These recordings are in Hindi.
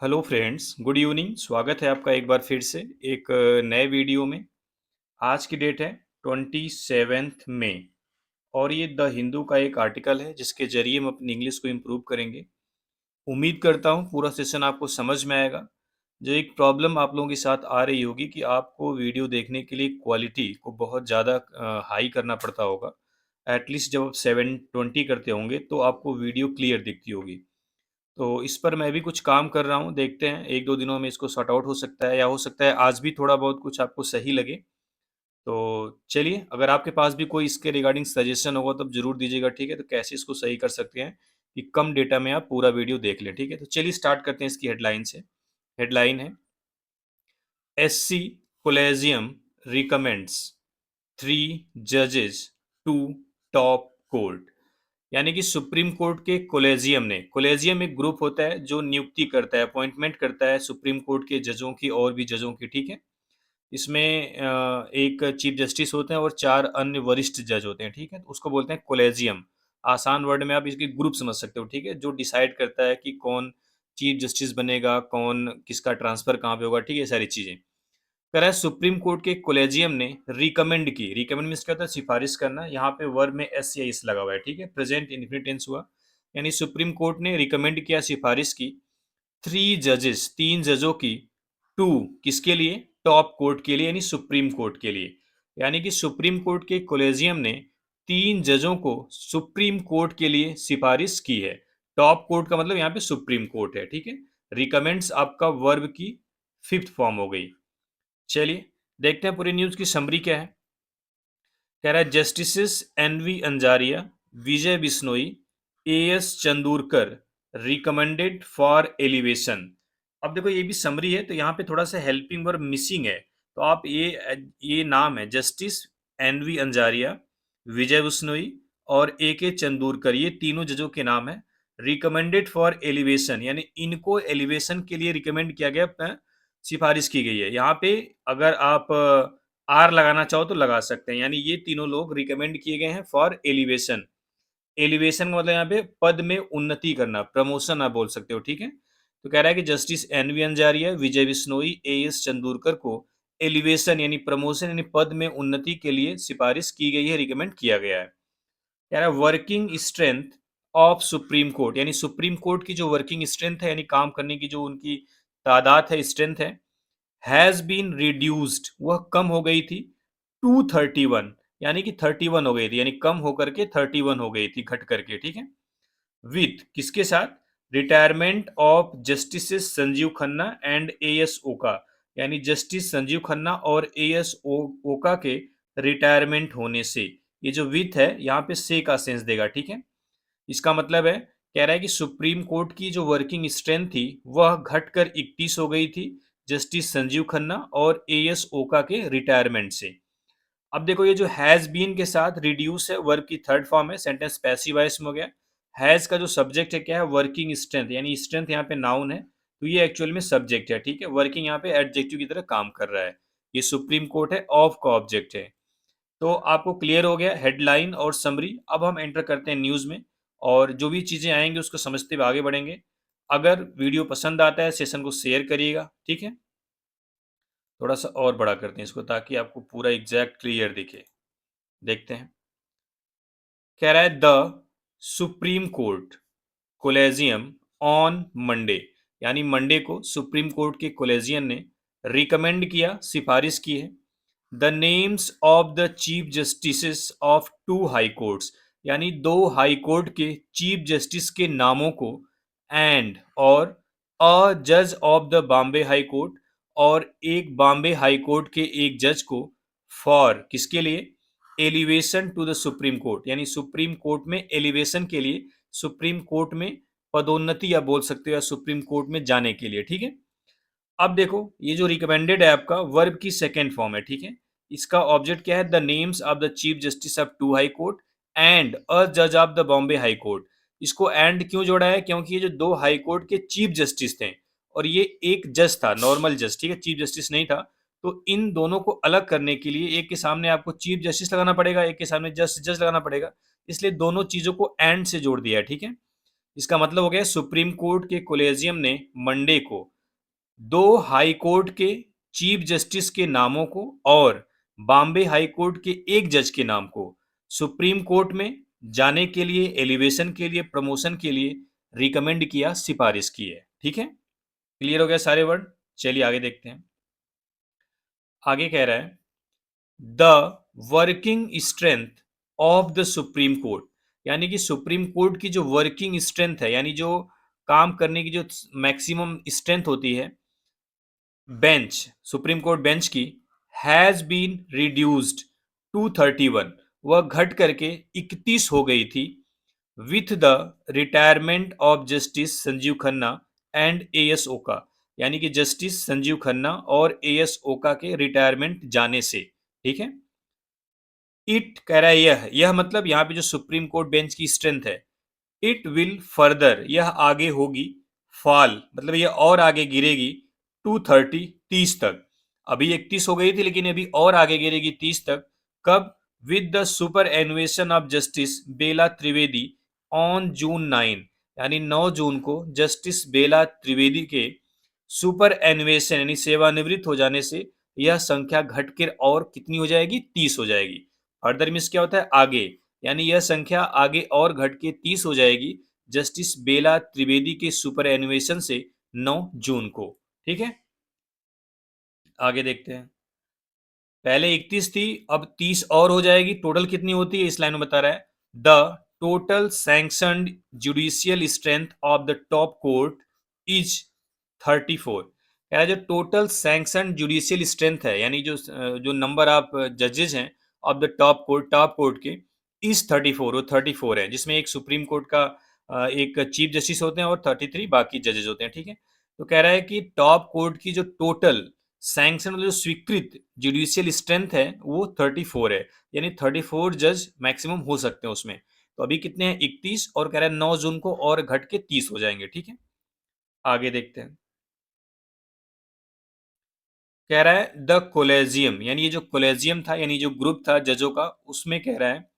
Hello friends, good evening. स्वागत है आपका एक बार फिर से एक नए वीडियो में। आज की डेट है 27 मई और ये द हिंदू का एक आर्टिकल है जिसके जरिए हम अपनी इंग्लिश को इम्प्रूव करेंगे। उम्मीद करता हूँ पूरा सेशन आपको समझ में आएगा। जो एक प्रॉब्लम आप लोगों के साथ आ रही होगी कि आपको वीडियो देखने के लिए क्वालिटी को बहुत ज़्यादा हाई करना पड़ता होगा। एटलीस्ट जब आप 720 करते होंगे तो आपको वीडियो क्लियर दिखती होगी। तो इस पर मैं भी कुछ काम कर रहा हूँ, देखते हैं 1-2 दिनों में इसको सॉर्ट आउट हो सकता है या हो सकता है आज भी थोड़ा बहुत कुछ आपको सही लगे। तो चलिए, अगर आपके पास भी कोई इसके रिगार्डिंग सजेशन होगा तो आप ज़रूर दीजिएगा, ठीक है? तो कैसे इसको सही कर सकते हैं कि कम डेटा में आप पूरा वीडियो देख लें, ठीक है? तो चलिए स्टार्ट करते हैं इसकी हेडलाइन से। हेडलाइन है एससी कॉलेजियम रिकमेंड्स 3 जजेस टू टॉप कोर्ट। यानी कि सुप्रीम कोर्ट के कॉलेजियम एक ग्रुप होता है जो नियुक्ति करता है, अपॉइंटमेंट करता है सुप्रीम कोर्ट के जजों की और भी जजों की, ठीक है? इसमें एक चीफ जस्टिस होते हैं और 4 अन्य वरिष्ठ जज होते हैं, ठीक है? तो उसको बोलते हैं कॉलेजियम। आसान वर्ड में आप इसकी ग्रुप समझ सकते हो, ठीक है? जो डिसाइड करता है कि कौन चीफ जस्टिस बनेगा, कौन किसका ट्रांसफर कहाँ पे होगा, ठीक है? ये सारी चीज़ें। कह रहा है सुप्रीम कोर्ट के कॉलेजियम ने रिकमेंड मीन्स क्या होता है? सिफारिश करना। यहाँ पे वर्ब में एस या इस लगा हुआ है, ठीक है? प्रेजेंट इन्फिनिट टेंस हुआ। यानी सुप्रीम कोर्ट ने रिकमेंड किया, सिफारिश की 3 जजेस, 3 जजों की, टू किसके लिए? टॉप कोर्ट के लिए, यानी सुप्रीम कोर्ट के लिए। यानी कि सुप्रीम कोर्ट के कॉलेजियम ने 3 जजों को सुप्रीम कोर्ट के लिए सिफारिश की है। टॉप कोर्ट का मतलब यहाँ पे सुप्रीम कोर्ट है, ठीक है? रिकमेंड्स आपका वर्ब की 5th फॉर्म हो गई। चलिए देखते हैं पूरी न्यूज की समरी क्या है। कह रहा है justices N V Anjaria, Vijay Bishnoi, A S Chandurkar recommended for elevation. अब देखो ये भी समरी है तो यहाँ पे थोड़ा सा हेल्पिंग वर्ब मिसिंग है। तो आप ये नाम है जस्टिस एनवी अंजारिया, विजय बिश्नोई और ए के चंदूरकर, ये तीनों जजों के नाम है। रिकमेंडेड फॉर एलिवेशन यानी इनको एलिवेशन के लिए रिकमेंड किया गया, सिफारिश की गई है। यहाँ पे अगर आप आर लगाना चाहो तो लगा सकते हैं। यानी ये तीनों लोग रिकमेंड किए गए हैं फॉर एलिवेशन। एलिवेशन का मतलब यहाँ पे पद में उन्नति करना, प्रमोशन आप बोल सकते हो, ठीक है? तो कह रहा है कि justice N V Anjaria, Vijay Bishnoi, A S Chandurkar को एलिवेशन यानी प्रमोशन यानी पद में उन्नति के लिए सिफारिश की गई है, रिकमेंड किया गया है। कह रहा है working strength of supreme Court, यानी सुप्रीम कोर्ट की जो वर्किंग स्ट्रेंथ है यानी काम करने की जो उनकी तादाद है, स्ट्रेंथ है, हैज बीन रिड्यूस्ड, वह कम हो गई थी, टू 31, यानी कि 31 हो गई थी, यानी कम होकर के 31 हो गई थी, घट करके, ठीक है? विथ किसके साथ? Retirement of justice Sanjeev Khanna and A S ओका, यानी जस्टिस संजीव खन्ना और ए एस ओका के रिटायरमेंट होने से। ये जो विथ है यहाँ पे से का सेंस देगा, ठीक है? इसका मतलब है, कह रहा है कि सुप्रीम कोर्ट की जो वर्किंग स्ट्रेंथ थी वह घटकर 31 हो गई थी जस्टिस संजीव खन्ना और ए एस ओका के रिटायरमेंट से। अब देखो ये जो हैज बीन के साथ रिड्यूस है, वर्ब की 3rd फॉर्म है, सेंटेंस पैसिव वॉइस में हो गया। हैज का जो सब्जेक्ट है क्या है? वर्किंग स्ट्रेंथ, यानी स्ट्रेंथ यहाँ पे नाउन है तो ये एक्चुअल में सब्जेक्ट है, ठीक है? वर्किंग यहाँ पे एडजेक्टिव की तरह काम कर रहा है। ये सुप्रीम कोर्ट है, ऑफ का ऑब्जेक्ट है। तो आपको क्लियर हो गया हेडलाइन और समरी। अब हम एंटर करते हैं न्यूज़ में और जो भी चीज़ें आएंगी उसको समझते हुए आगे बढ़ेंगे। अगर वीडियो पसंद आता है सेशन को शेयर करिएगा, ठीक है? थोड़ा सा और बड़ा करते हैं इसको ताकि आपको पूरा एग्जैक्ट क्लियर दिखे। देखते हैं। कह रहा है the Supreme court collegium on Monday, यानी मंडे को सुप्रीम कोर्ट के कोलेजियम ने रिकमेंड किया, सिफारिश की है, the names of the chief justice of 2 high courts, यानी 2 हाई कोर्ट के चीफ जस्टिस के नामों को, एंड और अ जज of the Bombay high court, और एक बॉम्बे हाई कोर्ट के एक जज को, फॉर किसके लिए? Elevation to the Supreme Court, यानी सुप्रीम कोर्ट में एलिवेशन के लिए, सुप्रीम कोर्ट में पदोन्नति आप बोल सकते हो या सुप्रीम कोर्ट में जाने के लिए, ठीक है? अब देखो ये जो रिकमेंडेड है आपका वर्ब की 2nd फॉर्म है, ठीक है? इसका ऑब्जेक्ट क्या है? The names of the chief justice of 2 high court and a जज of the Bombay high court. इसको एंड क्यों जोड़ा है? क्योंकि ये जो 2 हाई कोर्ट के चीफ जस्टिस थे और ये एक जज था, नॉर्मल जज, ठीक है? चीफ जस्टिस नहीं था। तो इन दोनों को अलग करने के लिए एक के सामने आपको चीफ जस्टिस लगाना पड़ेगा, एक के सामने जज लगाना पड़ेगा, इसलिए दोनों चीजों को एंड से जोड़ दिया है, ठीक है? इसका मतलब हो गया सुप्रीम कोर्ट के कोलेजियम ने मंडे को दो हाई कोर्ट के चीफ जस्टिस के नामों को और बॉम्बे हाई कोर्ट के एक जज के नाम को सुप्रीम कोर्ट में जाने के लिए, एलिवेशन के लिए, प्रमोशन के लिए रिकमेंड किया, सिफारिश की है। ठीक है, क्लियर हो गया सारे वर्ड। चलिए आगे देखते हैं। आगे कह रहा है the working strength of the Supreme Court, यानी कि सुप्रीम कोर्ट की जो वर्किंग स्ट्रेंथ है, यानी जो काम करने की जो मैक्सिमम स्ट्रेंथ होती है बेंच, सुप्रीम कोर्ट बेंच की, हैज बीन रिड्यूस्ड टू 31, वह घट करके 31 हो गई थी with the retirement of justice Sanjeev Khanna and A S ओका, यानी कि जस्टिस संजीव खन्ना और ए एस ओका के रिटायरमेंट जाने से। ठीक है, इट कह रहा है यह मतलब यहाँ पे जो सुप्रीम कोर्ट बेंच की स्ट्रेंथ है, इट विल फर्दर, यह आगे होगी, फॉल मतलब यह और आगे गिरेगी टू 30, 30 तक। अभी 31 हो गई थी लेकिन अभी और आगे गिरेगी 30 तक। कब? With the superannuation of justice Bela Trivedi on June 9, यानी 9 जून को जस्टिस बेला त्रिवेदी के सुपर एनुएशन यानी सेवानिवृत्त हो जाने से यह संख्या घटकर और कितनी हो जाएगी? 30 हो जाएगी। फर्दर मीन्स क्या होता है? आगे, यानी यह संख्या आगे और घट के 30 हो जाएगी जस्टिस बेला त्रिवेदी के सुपर एनुएशन से 9 जून को। ठीक है, आगे देखते हैं। पहले 31 थी, अब 30 और हो जाएगी। टोटल कितनी होती है इस लाइन में बता रहा है, the total sanctioned judicial strength of the top court is 34। कह रहा है जो टोटल सैंक्शन जुडिशियल स्ट्रेंथ है, यानी जो नंबर ऑफ जजेस हैं ऑफ द टॉप कोर्ट के, इज 34, वो 34 है, जिसमें एक सुप्रीम कोर्ट का एक चीफ जस्टिस होते हैं और 33 बाकी जजेस होते हैं। ठीक है, तो कह रहा है कि टॉप कोर्ट की जो टोटल सैंक्शन जो स्वीकृत जुडिशियल स्ट्रेंथ है वो 34 है, यानी 34 जज मैक्सिमम हो सकते हैं उसमें। तो अभी कितने हैं? 31, और कह रहा है 9 जून को और घट के 30 हो जाएंगे। ठीक है, आगे देखते हैं। कह रहा है द कोलेजियम, यानी ये जो कोलेजियम था, यानी जो ग्रुप था जजों का, उसमें कह रहा है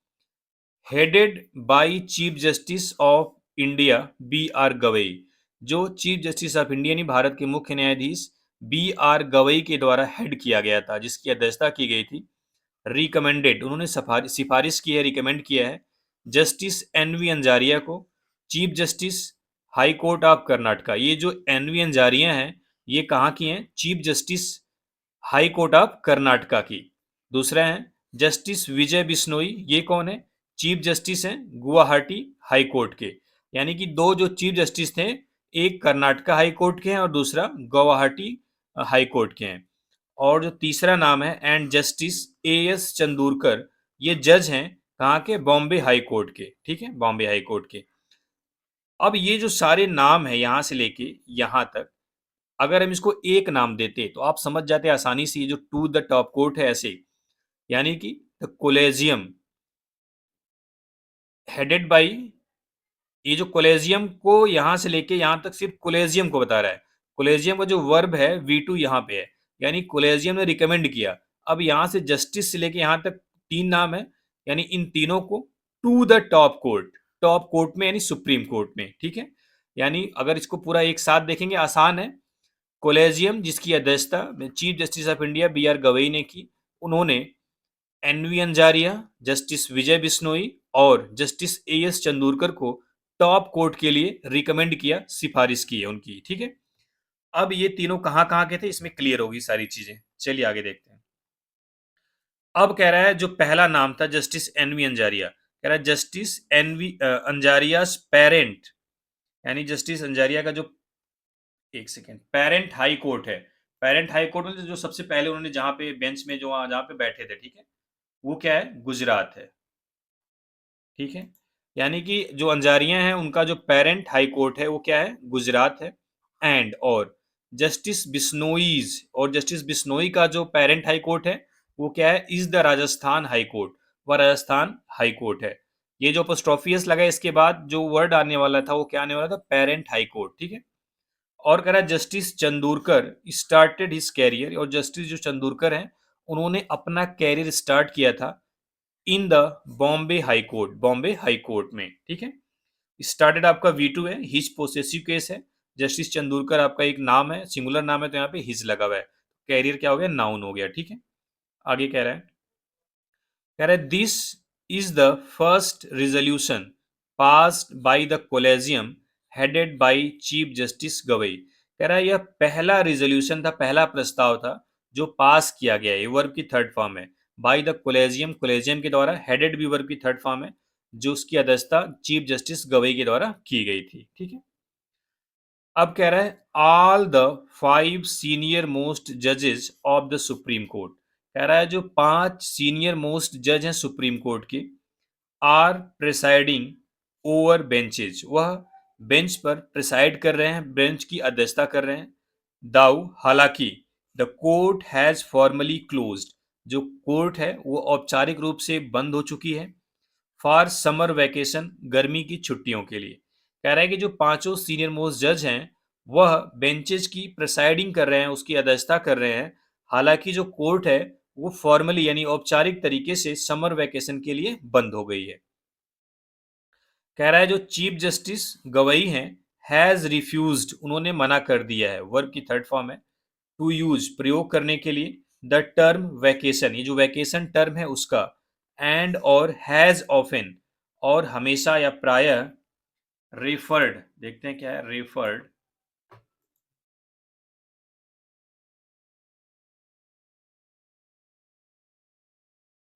headed by chief justice of India B R Gavai, जो चीफ जस्टिस ऑफ इंडिया यानी भारत के मुख्य न्यायाधीश बी आर गवई के द्वारा हेड किया गया था, जिसकी अध्यक्षता की गई थी। रिकमेंडेड, उन्होंने सिफारिश की है, रिकमेंड किया है जस्टिस एन वी अंजारिया को chief justice high court of Karnataka. ये जो एन वी अंजारिया हैं, ये कहाँ की हैं? Chief justice high court of Karnataka की। दूसरा है जस्टिस विजय बिश्नोई, ये कौन है? चीफ जस्टिस हैं गुवाहाटी हाई कोर्ट के। यानी कि दो जो चीफ जस्टिस थे, एक कर्नाटका हाई कोर्ट के हैं और दूसरा गुवाहाटी हाई कोर्ट के हैं। और जो तीसरा नाम है एंड जस्टिस ए एस चंदूरकर, ये जज हैं कहाँ के? बॉम्बे हाई कोर्ट के। ठीक है, बॉम्बे हाई कोर्ट के। अब ये जो सारे नाम है यहां से लेके यहां तक, अगर हम इसको एक नाम देते तो आप समझ जाते आसानी से, ये जो टू द टॉप कोर्ट है ऐसे, यानी कि द कोलेजियम हेडेड बाई, ये जो कोलेजियम को यहां से लेके यहां तक सिर्फ कोलेजियम को बता रहा है। कोलेजियम का जो वर्ब है V2 यहाँ पे है, यानी कोलेजियम ने रिकमेंड किया। अब यहां से जस्टिस से लेके यहां तक तीन नाम है, यानी इन तीनों को टू द टॉप कोर्ट में यानी सुप्रीम कोर्ट में। ठीक है, यानी अगर इसको पूरा एक साथ देखेंगे आसान है। कोलेजियम जिसकी अध्यक्षता chief justice of India B R Gavai ने की, उन्होंने N V Anjaria, justice Vijay Bishnoi और जस्टिस ए एस चंदूरकर को टॉप कोर्ट के लिए रिकमेंड किया, सिफारिश की है उनकी। ठीक है, अब ये तीनों कहाँ कहाँ के थे इसमें क्लियर होगी सारी चीजें। चलिए आगे देखते हैं। अब कह रहा है जो पहला नाम था जस्टिस एन वी अंजारिया, कह रहा है justice N V Anjaria parent, यानी जस्टिस अंजारिया का जो, एक सेकेंड, पेरेंट हाई कोर्ट है। पेरेंट हाई कोर्ट में जो सबसे पहले उन्होंने जहां पे बेंच में जो जहां पे बैठे थे, ठीक है, वो क्या है? गुजरात है। ठीक है, यानी कि जो अंजारियां हैं उनका जो पेरेंट हाई कोर्ट है वो क्या है? गुजरात है। एंड और जस्टिस बिश्नोईज, और जस्टिस बिश्नोई का जो पेरेंट हाई कोर्ट है वो क्या है? Is the Rajasthan high court, वह राजस्थान हाई कोर्ट है। ये जो अपोस्ट्रोफियस लगा इसके बाद जो वर्ड आने वाला था वो क्या आने वाला था? Parent high court. ठीक है, और कह रहा है जस्टिस चंदूरकर स्टार्टेड हिज कैरियर, और जस्टिस जो चंदूरकर हैं उन्होंने अपना कैरियर स्टार्ट किया था in the Bombay high court में। ठीक है, स्टार्टेड आपका V2 है, हिज पोसेसिव केस है, जस्टिस चंदूरकर आपका एक नाम है, सिंगुलर नाम है, तो यहाँ पे हिज लगा हुआ है, कैरियर क्या हो गया, नाउन हो गया। ठीक है, आगे कह रहा है this is the first resolution passed by the collegium headed by chief justice Gavai. कह रहा है यह पहला रिजोल्यूशन था, पहला प्रस्ताव था जो पास किया गया है, वर्ब की थर्ड फॉर्म है, बाय द कोलेजियम, कोलेजियम के द्वारा, हेडेड भी वर्ब की थर्ड फॉर्म है, जो उसकी अध्यक्षता चीफ जस्टिस गवई के द्वारा की गई थी। ठीक है, अब कह रहा है ऑल द 5 सीनियर मोस्ट जजेस ऑफ द सुप्रीम कोर्ट। कह रहा है जो 5 सीनियर मोस्ट जज हैं सुप्रीम कोर्ट के, आर प्रिसाइडिंग ओवर बेंचेज, वह बेंच पर प्रिसाइड कर रहे हैं, बेंच की अध्यक्षता कर रहे हैं। दाऊ, हालांकि the court has formally closed, जो कोर्ट है वो औपचारिक रूप से बंद हो चुकी है, फॉर समर वैकेशन, गर्मी की छुट्टियों के लिए। कह रहा है कि जो पांचों सीनियर मोस्ट जज हैं वह बेंचेज की प्रिसाइडिंग कर रहे हैं, उसकी अध्यक्षता कर रहे हैं, हालांकि जो कोर्ट है वो फॉर्मली यानी औपचारिक तरीके से समर वैकेशन के लिए बंद हो गई है। कह रहा है जो चीफ जस्टिस गवई हैं हैज रिफ्यूज्ड, उन्होंने मना कर दिया है, वर्ब की थर्ड फॉर्म है, टू यूज, प्रयोग करने के लिए, द टर्म वैकेशन, ये जो वैकेशन टर्म है उसका, एंड और हैज ऑफन, और हमेशा या प्रायः, रेफर्ड, देखते हैं क्या है referred,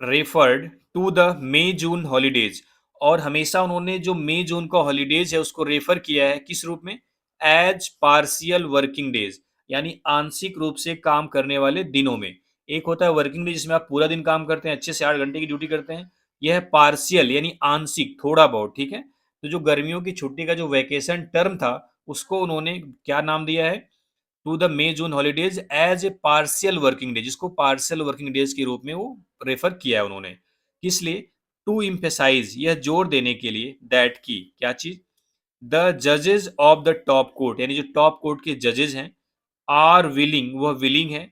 referred to the May June holidays, और हमेशा उन्होंने जो मई जून का हॉलीडेज है उसको रेफर किया है किस रूप में, एज पार्शियल वर्किंग डेज, यानी आंशिक रूप से काम करने वाले दिनों में। एक होता है वर्किंग डे जिसमें आप पूरा दिन काम करते हैं, अच्छे से 8 घंटे की ड्यूटी करते हैं, यह है पार्शियल यानी आंशिक, थोड़ा बहुत। ठीक है, तो जो गर्मियों की छुट्टी का जो वैकेशन टर्म था उसको उन्होंने क्या नाम दिया है, to the May June holidays as a partial working day, जिसको पार्शियल वर्किंग डेज के रूप में वो रेफर किया है उन्होंने। किस लिए, टू इम्फेसाइज, यह जोर देने के लिए, दैट की क्या चीज, द जजेस ऑफ द टॉप कोर्ट, यानी जो टॉप कोर्ट के जजेस हैं, आर विलिंग, वह विलिंग है,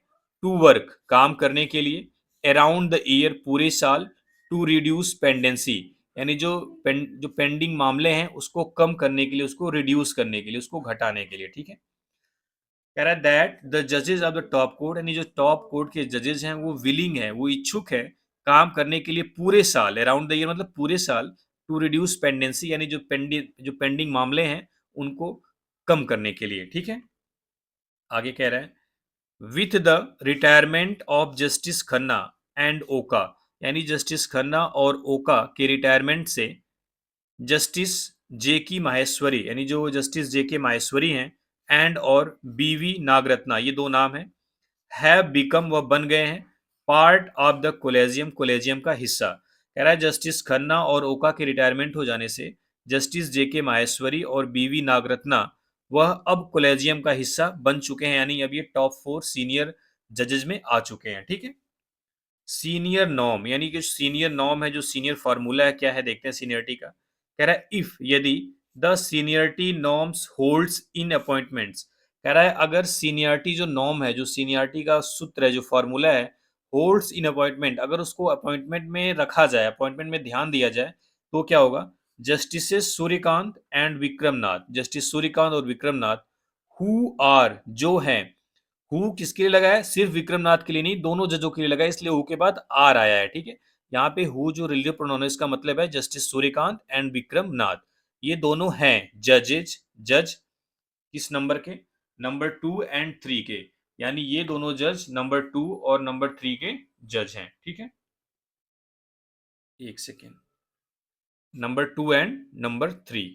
टू वर्क, काम करने के लिए, अराउंड द ईयर, पूरे साल, टू रिड्यूस पेंडेंसी, यानी जो पेंडिंग मामले हैं उसको कम करने के लिए, उसको रिड्यूस करने के लिए, उसको घटाने के लिए। ठीक है, कह रहा है दैट द जजेस ऑफ द टॉप कोर्ट, यानी जो टॉप कोर्ट के जजेस हैं वो विलिंग है, वो इच्छुक है काम करने के लिए पूरे साल, अराउंड द ईयर मतलब पूरे साल, टू रिड्यूस पेंडेंसी, यानी जो पेंडिंग मामले हैं उनको कम करने के लिए। ठीक है, आगे कह रहा है with the retirement of justice Khanna and ओका, यानी जस्टिस खन्ना और ओका के रिटायरमेंट से, जस्टिस जे की माहेश्वरी, यानी जो जस्टिस जे के माहेश्वरी हैं, एंड और बीवी नागरत्ना, ये दो नाम हैं, हैव बिकम, वह बन गए हैं, part of the collegium, collegium का हिस्सा। कह रहा है जस्टिस खन्ना और ओका के रिटायरमेंट हो जाने से जस्टिस जे के माहेश्वरी और बीवी नागरत्ना वह अब कोलेजियम का हिस्सा बन चुके हैं, यानी अब ये टॉप 4 सीनियर जजेस में आ चुके हैं। ठीक है, सीनियर नॉर्म, यानी कि सीनियर नॉर्म है, जो सीनियर फार्मूला है क्या है देखते हैं सीनियरिटी का। कह रहा है इफ, यदि, the seniority norms holds in appointments, कह रहा है अगर सीनियरिटी जो नॉर्म है, जो सीनियरिटी का सूत्र है, जो फार्मूला है, होल्ड्स इन अपॉइंटमेंट, अगर उसको अपॉइंटमेंट में रखा जाए, अपॉइंटमेंट में ध्यान दिया जाए, तो क्या होगा, justice Suryakant and Vikram Nath, justice Suryakant और विक्रमनाथ, हु आर, जो हैं, हु किसके लिए लगा है, सिर्फ विक्रमनाथ के लिए नहीं, दोनों जजों के लिए लगा है, इसलिए हु के बाद आर आया है। ठीक है, यहाँ पे हु जो रिलेटिव प्रोनाउन है इसका मतलब है जस्टिस सूर्यकांत एंड विक्रमनाथ, ये दोनों हैं जजेज, जज किस नंबर के, नंबर 2 और 3 के, यानी ये दोनों जज नंबर 2 और नंबर 3 के जज हैं। ठीक है, एक सेकेंड, नंबर 2 एंड नंबर 3,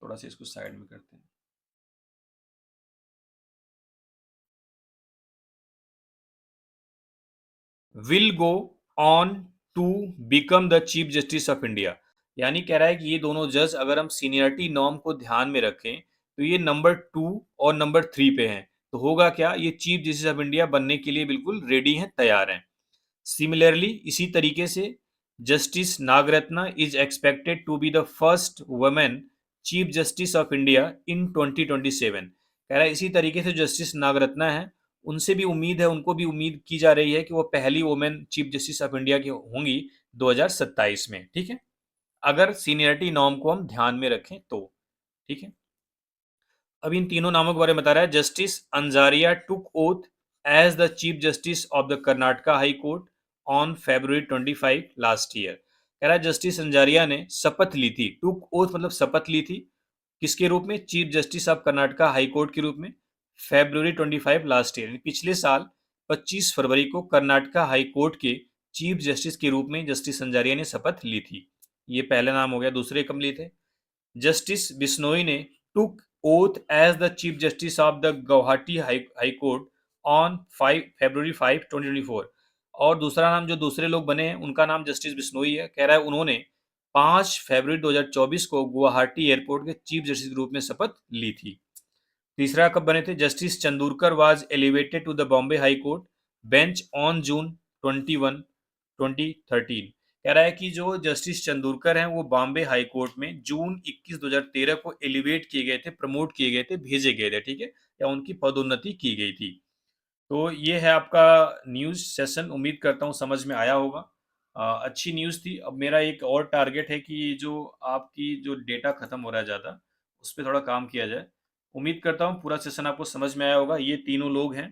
थोड़ा सा इसको साइड में करते हैं। Will go on to become the chief justice of India, यानी कह रहा है कि ये दोनों जज अगर हम सीनियरिटी नॉर्म को ध्यान में रखें तो ये नंबर 2 और नंबर 3 पे हैं, तो होगा क्या, ये चीफ जस्टिस ऑफ इंडिया बनने के लिए बिल्कुल रेडी हैं, तैयार हैं। सिमिलरली, इसी तरीके से, justice Nagarathna is expected to be the first women chief justice of India in 2027। कह रहा है इसी तरीके से जस्टिस नागरत्ना है, उनसे भी उम्मीद है, उनको भी उम्मीद की जा रही है कि वो पहली women chief justice of India की होंगी 2027 में। ठीक है, अगर सीनियरिटी नॉर्म को हम ध्यान में रखें तो। ठीक है, अब इन तीनों नामों के बारे में बता रहा है। Justice Anjaria took oath as the chief justice of the Karnataka high court on February 25 last year. कह रहा है जस्टिस अंजारिया ने शपथ ली थी, टुक ओथ मतलब शपथ ली थी, किसके रूप में? Chief justice of Karnataka high court के रूप में February 25 लास्ट ईयर, पिछले साल 25 फरवरी को कर्नाटका हाई कोर्ट के चीफ जस्टिस के रूप में जस्टिस संजारिया ने शपथ ली थी। ये पहला नाम हो गया। दूसरे कब लिए थे? जस्टिस बिश्नोई ने took oath as the chief justice of the Guwahati high court on 5 February 5, 2024। और दूसरा नाम जो दूसरे लोग बने हैं उनका नाम जस्टिस बिश्नोई है। कह रहा है उन्होंने 5 फरवरी 2024 को गुवाहाटी एयरपोर्ट के चीफ जस्टिस के रूप में शपथ ली थी। तीसरा कब बने थे? Justice Chandurkar was elevated to the Bombay high court bench on June 21, 2013। कह रहा है कि जो जस्टिस चंदूरकर हैं वो बॉम्बे हाई कोर्ट में जून 21, 2013 को एलिवेट किए गए थे, प्रमोट किए गए थे, भेजे गए थे, ठीक है, या उनकी पदोन्नति की गई थी। तो ये है आपका न्यूज़ सेशन। उम्मीद करता हूँ समझ में आया होगा। अच्छी न्यूज़ थी। अब मेरा एक और टारगेट है कि जो आपकी जो डेटा खत्म हो रहा है ज़्यादा, उस पर थोड़ा काम किया जाए। उम्मीद करता हूँ पूरा सेशन आपको समझ में आया होगा। ये तीनों लोग हैं